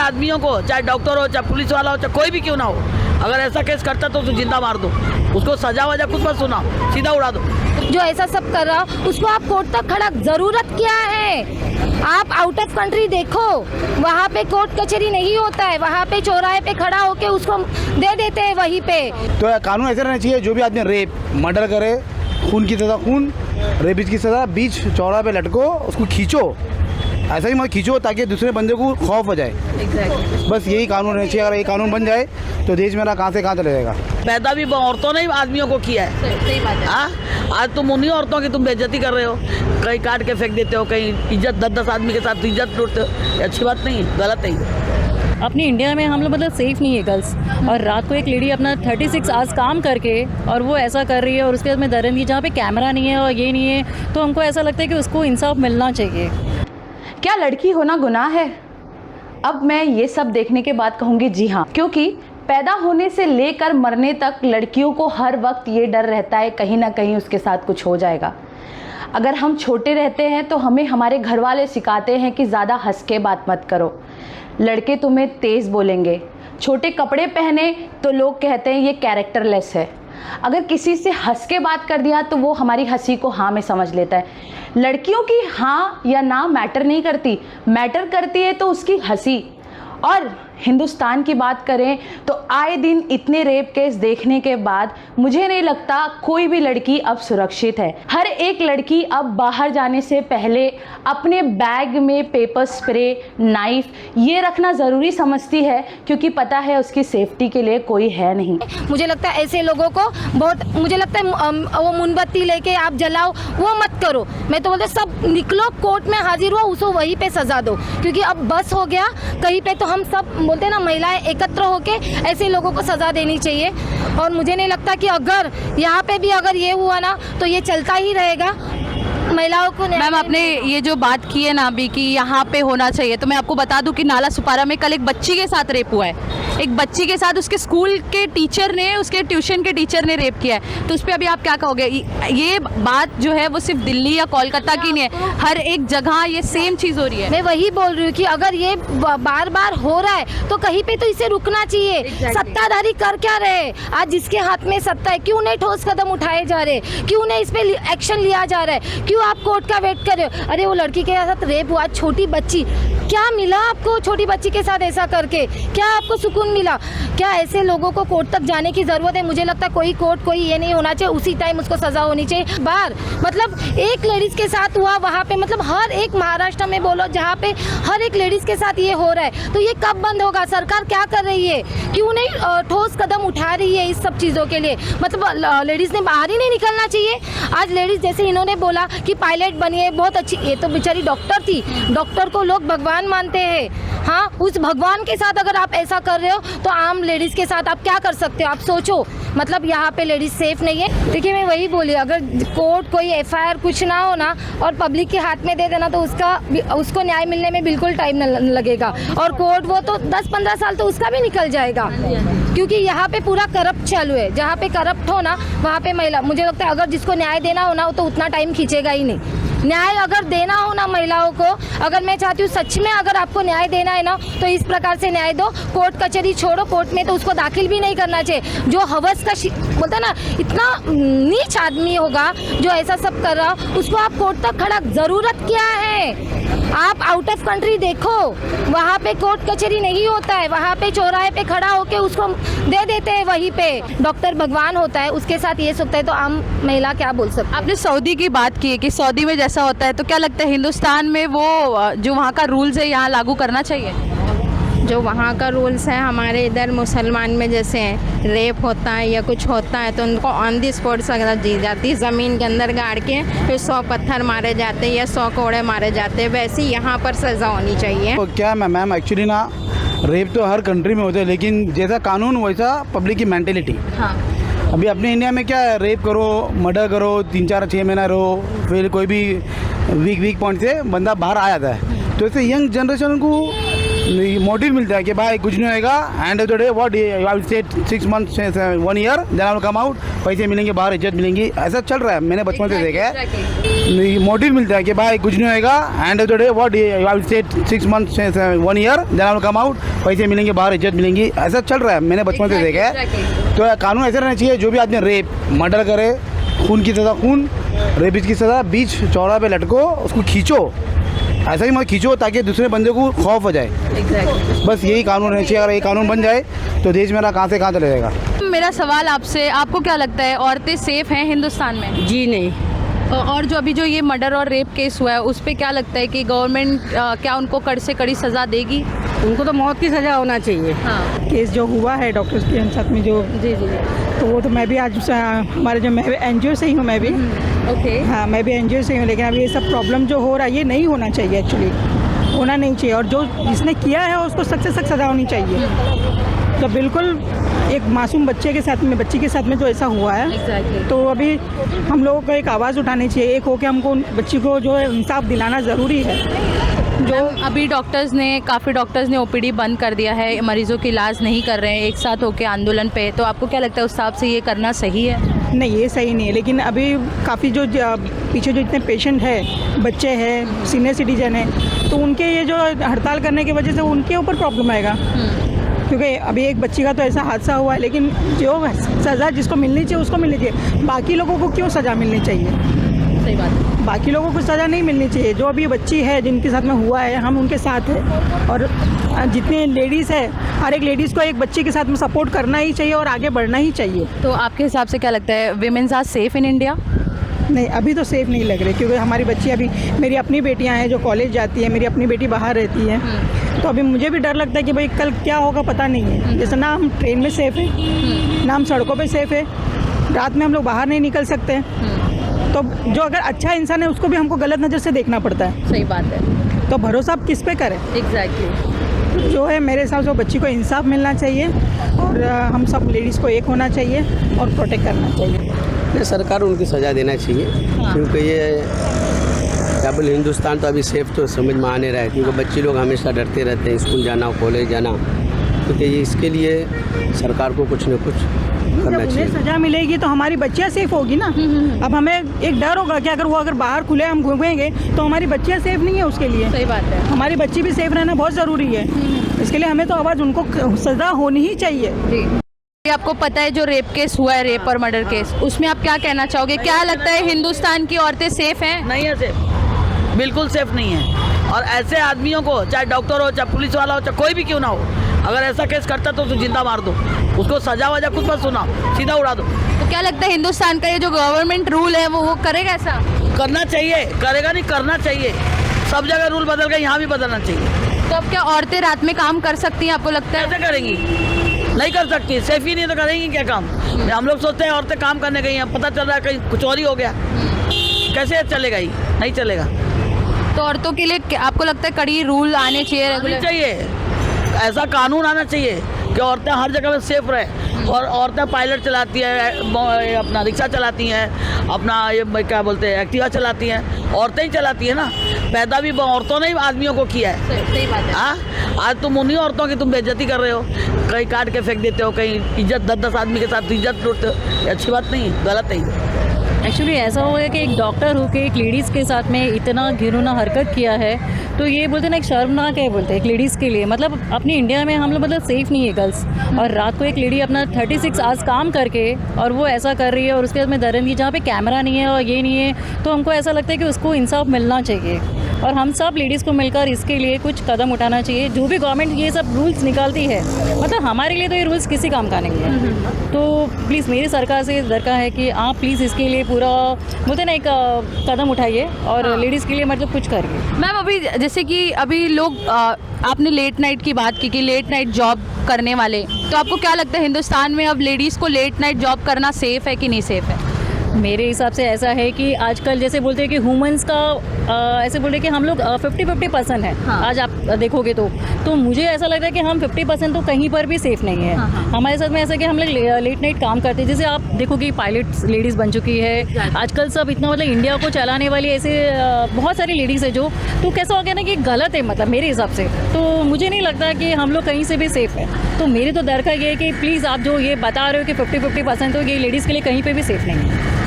आदमियों को, चाहे डॉक्टर हो, चाहे पुलिस वाला हो, चाहे कोई भी क्यों ना हो, अगर ऐसा केस करता तो उसे जिंदा मार दो, उसको सजा वजा कुछ मत सुनाओ, सीधा उड़ा दो। जो ऐसा सब कर रहा उसको आप कोर्ट तक खड़ा, जरूरत क्या है? आप आउट ऑफ कंट्री देखो, वहाँ पे कोर्ट कचहरी नहीं होता है, वहाँ पे चौराहे पे खड़ा होके उसको दे देते हैं वहीं पे। तो कानून ऐसा रहना चाहिए, जो भी आदमी रेप मर्डर करे, खून की सज़ा खून, रेपिस्ट की सज़ा, बीच चौराहे पे लटको, उसको खींचो, ऐसा ही मत खींचो ताकि दूसरे बंदे को खौफ हो जाए। बस यही कानून रहना चाहिए। अगर ये कानून बन जाए तो देश मेरा कहाँ से कहाँ चले जाएगा। पैदा भी औरतों ने आदमियों को किया है। सही बात है। हाँ, आज तुम उन्हीं औरतों की तुम बेइज्जती कर रहे हो, कहीं काट के फेंक देते हो, कहीं इज्जत 10-10 आदमी के साथ इज्जत लूटते हो, ये अच्छी बात नहीं है, गलत है। अपनी इंडिया में हम लोग मतलब सेफ़ नहीं है गर्ल्स, और रात को एक लेडी अपना 36 आवर्स काम करके और वो ऐसा कर रही है, और उसके बाद में दर्द नहीं, जहाँ पे कैमरा नहीं है और ये नहीं है, तो हमको ऐसा लगता है कि उसको इंसाफ मिलना चाहिए। क्या लड़की होना गुनाह है? अब मैं ये सब देखने के बाद कहूँगी जी हाँ, क्योंकि पैदा होने से लेकर मरने तक लड़कियों को हर वक्त ये डर रहता है कहीं ना कहीं उसके साथ कुछ हो जाएगा। अगर हम छोटे रहते हैं तो हमें हमारे घर वाले सिखाते हैं कि ज़्यादा हंस के बात मत करो, लड़के तुम्हें तेज़ बोलेंगे, छोटे कपड़े पहने तो लोग कहते हैं ये कैरेक्टरलेस है, अगर किसी से हंस के बात कर दिया तो वो हमारी हंसी को हाँ में समझ लेता है। लड़कियों की हाँ या ना मैटर नहीं करती, मैटर करती है तो उसकी हंसी। और हिंदुस्तान की बात करें तो आए दिन इतने रेप केस देखने के बाद मुझे नहीं लगता कोई भी लड़की अब सुरक्षित है। हर एक लड़की अब बाहर जाने से पहले अपने बैग में पेपर स्प्रे, नाइफ ये रखना ज़रूरी समझती है, क्योंकि पता है उसकी सेफ्टी के लिए कोई है नहीं। मुझे लगता है ऐसे लोगों को बहुत, मुझे लगता है वो मोमबत्ती लेके आप जलाओ वो मत करो। मैं तो बोलते सब निकलो, कोर्ट में हाजिर हुआ, उसको वहीं पे सजा दो, क्योंकि अब बस हो गया कहीं पे। तो हम सब बोलते हैं ना, महिलाएं एकत्र होके ऐसे लोगों को सजा देनी चाहिए। और मुझे नहीं लगता कि अगर यहाँ पे भी अगर ये हुआ ना तो ये चलता ही रहेगा। महिलाओं को मैम आपने ये जो बात की है ना अभी कि यहाँ पे होना चाहिए, तो मैं आपको बता दूं कि नाला सुपारा में कल एक बच्ची के साथ रेप हुआ है। एक बच्ची के साथ उसके स्कूल के टीचर ने, उसके ट्यूशन के टीचर ने रेप किया है। तो उस पर अभी आप क्या कहोगे? ये बात जो है वो सिर्फ दिल्ली या कोलकाता की नहीं है, हर एक जगह ये सेम चीज़ हो रही है। मैं वही बोल रही हूँ कि अगर ये बार बार हो रहा है तो कहीं पे तो इसे रुकना चाहिए। सत्ताधारी कर क्या रहे? आज जिसके हाथ में सत्ता है, क्यों नहीं ठोस कदम उठाए जा रहे? क्यों नहीं इस पे एक्शन लिया जा रहा है? क्यों आप कोर्ट का वेट कर रहे हो? अरे वो लड़की के साथ रेप हुआ, छोटी बच्ची, क्या मिला आपको छोटी बच्ची के साथ ऐसा करके? क्या आपको सुकून मिला? क्या ऐसे लोगों को कोर्ट तक जाने की ज़रूरत है? मुझे लगता है कोई कोर्ट कोई ये नहीं होना चाहिए, उसी टाइम उसको सज़ा होनी चाहिए। बार मतलब एक लेडीज़ के साथ हुआ वहाँ पे, मतलब हर एक महाराष्ट्र में बोलो जहाँ पे हर एक लेडीज़ के साथ ये हो रहा है, तो ये कब बंद होगा? सरकार क्या कर रही है? क्यों नहीं ठोस कदम उठा रही है इस सब चीज़ों के लिए? मतलब लेडीज़ ने बाहर ही नहीं निकलना चाहिए। आज लेडीज़ जैसे इन्होंने बोला कि पायलट बनी है, बहुत अच्छी, ये तो बेचारी डॉक्टर थी, डॉक्टर को लोग भगवान मानते हैं। हाँ, उस भगवान के साथ अगर आप ऐसा कर रहे हो तो आम लेडीज़ के साथ आप क्या कर सकते हो? आप सोचो। मतलब यहाँ पे लेडीज़ सेफ नहीं है। देखिए मैं वही बोली, अगर कोर्ट कोई एफआईआर कुछ ना हो ना और पब्लिक के हाथ में दे देना तो उसको न्याय मिलने में बिल्कुल टाइम न लगेगा। और कोर्ट वो तो 10-15 साल तो उसका भी निकल जाएगा, क्योंकि यहाँ पे पूरा करप्ट चालू है। जहाँ पे करप्ट हो ना वहाँ पे महिला, मुझे लगता है अगर जिसको न्याय देना हो ना तो उतना टाइम खींचेगा ही नहीं। न्याय अगर देना हो ना महिलाओं को, अगर मैं चाहती हूँ सच में अगर आपको न्याय देना है ना तो इस प्रकार से न्याय दो। कोर्ट कचहरी छोड़ो, कोर्ट में तो उसको दाखिल भी नहीं करना चाहिए। जो हवस का बोलता ना, इतना नीच आदमी होगा जो ऐसा सब कर रहा, उसको आप कोर्ट तक खड़ा, ज़रूरत क्या है? आप आउट ऑफ कंट्री देखो, वहाँ पे कोर्ट कचहरी नहीं होता है, वहाँ पे चौराहे पे खड़ा होके उसको दे देते हैं वहीं पे। डॉक्टर भगवान होता है, उसके साथ ये सकता है, तो आम महिला क्या बोल सकते हैं? आपने सऊदी की बात की है कि सऊदी में जैसा होता है, तो क्या लगता है हिंदुस्तान में वो जो वहाँ का रूल्स है यहाँ लागू करना चाहिए? जो वहाँ का रूल्स है, हमारे इधर मुसलमान में जैसे रेप होता है या कुछ होता है तो उनको ऑन दी स्पॉट सज़ा दी जाती है, ज़मीन के अंदर गाड़ के फिर 100 पत्थर मारे जाते हैं या 100 कोड़े मारे जाते हैं। वैसे यहाँ पर सज़ा होनी चाहिए। तो क्या मैम एक्चुअली ना, रेप तो हर कंट्री में होता है, लेकिन जैसा कानून वैसा पब्लिक की मेंटेलिटी। हाँ, अभी अपने इंडिया में क्या है, रेप करो, मर्डर करो, 3-4-6 महीना रहो, फिर कोई भी वीक पॉइंट से बंदा बाहर आ जाता है। तो इससे यंग जनरेशन को मोटिव मिलता है कि भाई कुछ नहीं होएगा, end of the day what I will say 6 months 1 year then I will come out, पैसे मिलेंगे, बाहर इज्जत मिलेंगी, ऐसा चल रहा है। मैंने बचपन से देखा है। मोटिव मिलता है कि भाई कुछ नहीं होएगा, end of the day what I will say 6 months 1 year then I will come out, पैसे मिलेंगे, बाहर इज्जत मिलेंगी, ऐसा चल रहा है। मैंने बचपन से देखा है। तो कानून ऐसा रहना चाहिए, जो भी आदमी रेप मर्डर करे, खून की सज़ा खून, रेपिस्ट की सज़ा, बीच चौड़ा पे लटको, उसको खींचो, ऐसा ही मत खींचो ताकि दूसरे बंदे को खौफ हो जाए। बस यही कानून रहना चाहिए। अगर ये कानून बन जाए तो देश मेरा कहाँ से कहाँ चले जाएगा। मेरा सवाल आपसे, आपको क्या लगता है औरतें सेफ हैं हिंदुस्तान में? जी नहीं। और जो ये मर्डर और रेप केस हुआ है उस पे क्या लगता है कि गवर्नमेंट क्या उनको कड़ी से कड़ी सज़ा देगी? उनको तो मौत की सज़ा होना चाहिए। हाँ। केस जो हुआ है डॉक्टर्स के साथ में जो, जी जी जी। तो वो तो मैं भी आज हमारे जो, मैं NGO से ही हूँ मैं भी। ओके। हाँ, मैं भी NGO से हूँ, लेकिन अभी ये सब प्रॉब्लम जो हो रहा है ये नहीं होना चाहिए, एक्चुअली होना नहीं चाहिए। और जो जिसने किया है उसको सख्त से सख्त सज़ा होनी चाहिए। तो बिल्कुल एक मासूम बच्चे के साथ में, बच्ची के साथ में जो ऐसा हुआ है, Exactly. तो अभी हम लोगों को एक आवाज़ उठानी चाहिए। एक हो के हमको बच्ची को जो है इंसाफ दिलाना ज़रूरी है। जो अभी काफ़ी डॉक्टर्स ने OPD बंद कर दिया है, मरीजों की इलाज नहीं कर रहे हैं एक साथ होकर आंदोलन पे, तो आपको क्या लगता है उस हिसाब से ये करना सही है? नहीं, ये सही नहीं है। लेकिन अभी काफ़ी जो पीछे जो इतने पेशेंट हैं, बच्चे हैं, सीनियर सिटीजन हैं, तो उनके ये जो हड़ताल करने की वजह से उनके ऊपर प्रॉब्लम आएगा। क्योंकि अभी एक बच्ची का तो ऐसा हादसा हुआ है, लेकिन जो सज़ा जिसको मिलनी चाहिए उसको मिलनी चाहिए। बाकी लोगों को क्यों सज़ा मिलनी चाहिए? सही बात है। बाकी लोगों को सज़ा नहीं मिलनी चाहिए। जो अभी बच्ची है जिनके साथ में हुआ है, हम उनके साथ हैं। और जितनी लेडीज़ है, हर एक लेडीज़ को एक बच्चे के साथ में सपोर्ट करना ही चाहिए और आगे बढ़ना ही चाहिए। तो आपके हिसाब से क्या लगता है womens are safe in India? नहीं, अभी तो सेफ़ नहीं लग रही, क्योंकि हमारी बच्ची अभी, मेरी अपनी बेटियां हैं जो कॉलेज जाती है, मेरी अपनी बेटी बाहर रहती है, तो अभी मुझे भी डर लगता है कि भाई कल क्या होगा पता नहीं है। जैसे ना हम ट्रेन में सेफ़ है, ना हम सड़कों पे सेफ़ है, रात में हम लोग बाहर नहीं निकल सकते। तो जो अगर अच्छा इंसान है उसको भी हमको गलत नज़र से देखना पड़ता है। सही बात है। तो भरोसा आप किस पे करें? एग्जैक्टली। जो है मेरे हिसाब से बच्ची को इंसाफ मिलना चाहिए और हम सब लेडीज़ को एक होना चाहिए और प्रोटेक्ट करना चाहिए। सरकार उनकी सज़ा देना चाहिए। हाँ। क्योंकि ये क्या बोले, हिंदुस्तान तो अभी सेफ तो समझ में आने रहा है, क्योंकि बच्चे लोग हमेशा डरते रहते हैं स्कूल जाना, कॉलेज जाना। तो इसके लिए सरकार को कुछ न कुछ करना जब चाहिए। उन्हें सज़ा मिलेगी तो हमारी बच्चियाँ सेफ होगी ना। अब हमें एक डर होगा कि अगर बाहर खुले हम घूमेंगे तो हमारी बच्चियाँ सेफ नहीं है। उसके लिए सही बात है। हमारी बच्ची भी सेफ रहना बहुत ज़रूरी है। इसके लिए हमें तो आवाज़, उनको सज़ा होनी ही चाहिए। जी। आपको पता है जो रेप केस हुआ है, रेप और मर्डर केस, उसमें आप क्या कहना चाहोगे? क्या लगता है हिंदुस्तान की औरतें सेफ हैं? नहीं है सेफ, बिल्कुल सेफ नहीं है। और ऐसे आदमियों को, चाहे डॉक्टर हो, चाहे पुलिस वाला हो, चाहे कोई भी क्यों ना हो, अगर ऐसा केस करता तो उसे जिंदा मार दो, उसको सजा वजा कुछ मत सुनाओ, सीधा उड़ा दो। तो क्या लगता है हिंदुस्तान का ये जो गवर्नमेंट रूल है वो करेगा ऐसा? करना चाहिए, करेगा नहीं, करना चाहिए। सब जगह रूल बदल गए, यहाँ भी बदलना चाहिए। तो अब क्या औरतें रात में काम कर सकती हैं, आपको लगता है? कैसे करेंगी? नहीं कर सकती, सेफ ही नहीं तो करेंगी क्या काम? हम लोग सोचते हैं औरतें काम करने गई हैं, पता चल रहा है कहीं चोरी हो गया, कैसे चलेगा? ही नहीं चलेगा। तो औरतों के लिए आपको लगता है कड़ी रूल आने चाहिए, आने रेगुलर चाहिए, ऐसा कानून आना चाहिए कि औरतें हर जगह में सेफ रहे। और औरतें पायलट चलाती हैं, अपना रिक्शा चलाती हैं, अपना ये क्या बोलते हैं, एक्टिवा चलाती हैं, औरतें ही चलाती हैं ना। पैदा भी औरतों ने ही आदमियों को किया है। सही बात है। हाँ, आज तुम उन्हीं औरतों की तुम बेइज्जती कर रहे हो, कहीं काट के फेंक देते हो, कहीं इज्जत 10-10 आदमी के साथ इज्जत लूटते हो, ये अच्छी बात नहीं है, गलत है। एक्चुअली ऐसा हुआ है कि एक डॉक्टर होकर एक लेडीज़ के साथ में इतना घिनौना हरकत किया है, तो ये बोलते हैं ना, एक शर्मनाक है बोलते हैं एक लेडीज़ के लिए। मतलब अपनी इंडिया में हम लोग मतलब सेफ़ नहीं है गर्ल्स, और रात को एक लेडी अपना 36 आवर्स काम करके और वो ऐसा कर रही है, और उसके बाद में दरिंदगी जहाँ पे कैमरा नहीं है और ये नहीं है, तो हमको ऐसा लगता है कि उसको इंसाफ मिलना चाहिए। और हम सब लेडीज़ को मिलकर इसके लिए कुछ कदम उठाना चाहिए। जो भी गवर्नमेंट ये सब रूल्स निकालती है, मतलब हमारे लिए तो ये रूल्स किसी काम का नहीं है। तो प्लीज़ मेरी सरकार से दरकार है कि आप प्लीज़ इसके लिए पूरा बोलते ना एक कदम उठाइए और लेडीज़ के लिए मतलब कुछ करिए। मैम अभी जैसे कि अभी लोग आपने लेट नाइट की बात की कि लेट नाइट जॉब करने वाले, तो आपको क्या लगता है हिंदुस्तान में अब लेडीज़ को लेट नाइट जॉब करना सेफ़ है कि नहीं सेफ़ है? मेरे हिसाब से ऐसा है कि आजकल जैसे बोलते हैं कि ह्यूमंस का ऐसे बोलते हैं कि हम लोग 50-50% है। हाँ। आज आप देखोगे तो मुझे ऐसा लग रहा है कि हम 50% तो कहीं पर भी सेफ़ नहीं है। हाँ, हाँ। हमारे साथ में ऐसा कि हम लोग लेट नाइट काम करते हैं। जैसे आप देखोगे पायलट लेडीज़ बन चुकी है आजकल, सब इतना मतलब इंडिया को चलाने वाली ऐसे बहुत सारी लेडीज़ है जो, तो कैसा हो गया ना कि गलत है मतलब मेरे हिसाब से। तो मुझे नहीं लगता कि हम लोग कहीं से भी सेफ़ है। तो मेरी तो दरकार ये है कि प्लीज़ आप जो ये बता रहे हो कि 50-50% तो ये लेडीज़ के लिए कहीं पर भी सेफ़ नहीं है।